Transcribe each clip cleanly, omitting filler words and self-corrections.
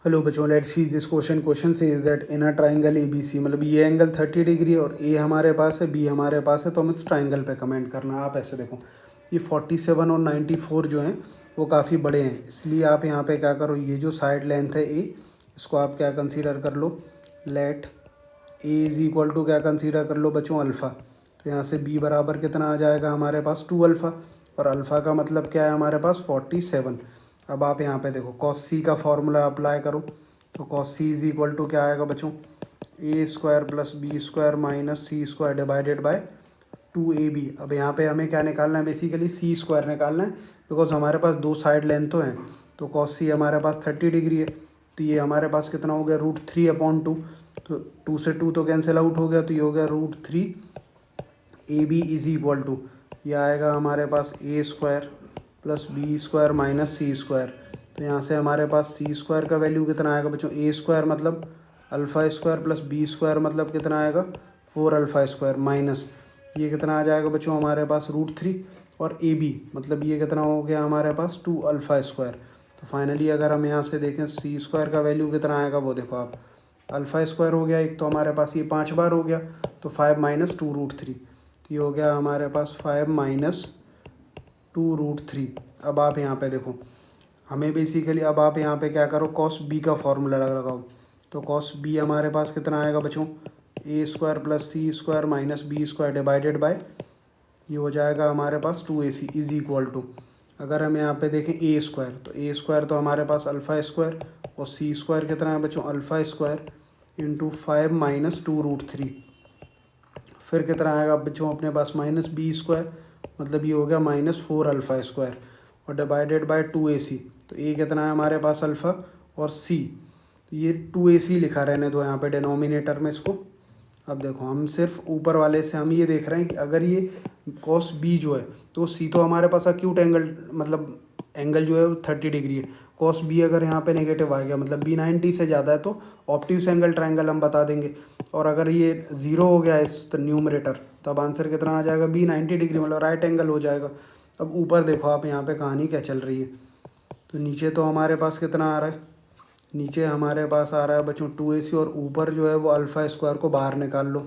Hello बच्चों, let's see this question से is that in a triangle A B C, मतलब ये angle 30 degree और ए हमारे पास है, बी हमारे पास है, तो हमें इस ट्राइंगल पे कमेंट करना है। आप ऐसे देखो, ये 47 और 94 जो हैं वो काफ़ी बड़े हैं, इसलिए आप यहाँ पे क्या करो, ये जो साइड लेंथ है ए, इसको आप क्या कंसीडर कर लो, let a is equal to क्या कंसीडर कर लो बच्चों, अल्फ़ा। तो यहाँ से बी बराबर कितना आ जाएगा हमारे पास 2 अल्फ़ा, और अल्फ़ा का मतलब क्या है हमारे पास 47। अब आप यहाँ पे देखो कॉस सी का फॉर्मूला अप्लाई करो, तो cos c is equal to क्या आएगा बच्चों, a square plus b square minus c square divided by 2ab। अब यहाँ पे हमें क्या निकालना है, बेसिकली सी स्क्वायर निकालना है, बिकॉज हमारे पास दो साइड लेंथ तो हैं। तो कॉस सी हमारे पास 30 डिग्री है, तो ये हमारे पास कितना हो गया, √3/2। तो 2 से 2 तो कैंसिल आउट हो गया, तो ये हो गया √3ab इज़ इक्वल टू, ये आएगा हमारे पास a square plus b square minus c square. तो यहाँ से हमारे पास सी स्क्वायर का वैल्यू कितना आएगा बच्चों, ए स्क्वायर मतलब alpha square plus b square मतलब कितना आएगा 4 अल्फ़ा स्क्वायर, माइनस ये कितना आ जाएगा बच्चों हमारे पास √3, और ए बी मतलब ये कितना हो गया हमारे पास 2 अल्फ़ा स्क्वायर। तो फाइनली अगर हम यहाँ से देखें सी स्क्वायर का वैल्यू कितना आएगा, वो देखो आप, अल्फ़ा स्क्वायर हो गया एक, तो हमारे पास ये 5 बार हो गया, तो 5 माइनस 2√3, तो ये हो गया हमारे पास 5 माइनस 2√3। अब आप यहाँ पे देखो, हमें बेसिकली अब आप यहाँ पे क्या करो, कॉस बी का फॉर्मूला लगाओ। तो कॉस बी हमारे पास कितना आएगा बच्चों, a square plus c square minus b square divided by, ये हो जाएगा हमारे पास 2ac इज़ इक्वल टू, अगर हम यहाँ पे देखें ए स्क्वायर, तो ए स्क्वायर तो हमारे पास अल्फ़ा स्क्वायर, और सी स्क्वायर कितना है बच्चों, अल्फ़ा स्क्वायर इंटू 5 माइनस 2√3, फिर कितना आएगा बच्चों अपने पास माइनस बी स्क्वायर, मतलब ये हो गया -4 अल्फ़ा स्क्वायर, और डिवाइडेड बाय 2ac। तो ए कितना है हमारे पास अल्फ़ा, और सी, तो ये 2ac लिखा रहने दो यहाँ पे डिनोमिनेटर में इसको। अब देखो हम सिर्फ ऊपर वाले से हम ये देख रहे हैं कि अगर ये कॉस बी जो है, तो सी तो हमारे पास अक्यूट एंगल, मतलब एंगल जो है वो 30 डिग्री है। कॉस बी अगर यहाँ पे नेगेटिव आ गया, मतलब बी 90 से ज़्यादा है, तो ऑप्टिव्स एंगल ट्रायंगल हम बता देंगे। और अगर ये ज़ीरो हो गया इस न्यूमरेटर, तब आंसर कितना आ जाएगा, बी 90 डिग्री, मतलब राइट एंगल हो जाएगा। अब ऊपर देखो आप यहाँ पे कहानी क्या चल रही है, तो नीचे तो हमारे पास कितना आ रहा है, नीचे हमारे पास आ रहा है बच्चों 2ac, और ऊपर जो है वो अल्फ़ा स्क्वायर को बाहर निकाल लो,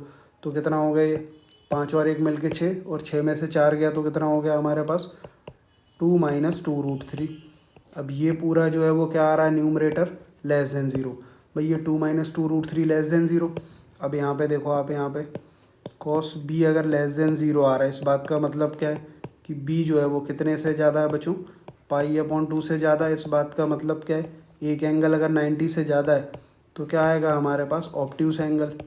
तो कितना हो गया, ये 5 और 1 मिल के 6, और 6 में से 4 गया तो कितना हो गया हमारे पास 2 माइनस 2√3। अब ये पूरा जो है वो क्या आ रहा है, न्यूमरेटर लेस देन ज़ीरो, भाई ये 2 माइनस 2√3 लेस देन ज़ीरो। अब यहाँ पे देखो आप, यहाँ पे कॉस बी अगर लेस देन ज़ीरो आ रहा है, इस बात का मतलब क्या है कि बी जो है वो कितने से ज़्यादा है बच्चों, π/2 से ज़्यादा है। इस बात का मतलब क्या है, एक एंगल अगर 90 से ज़्यादा है तो क्या आएगा हमारे पास, ऑब्ट्यूस एंगल।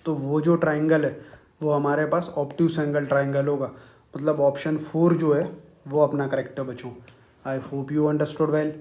तो वो जो ट्राइंगल है वो हमारे पास ऑब्ट्यूस एंगल ट्राइंगल होगा, मतलब ऑप्शन 4 जो है वो अपना करेक्ट है बच्चों। I hope you understood well.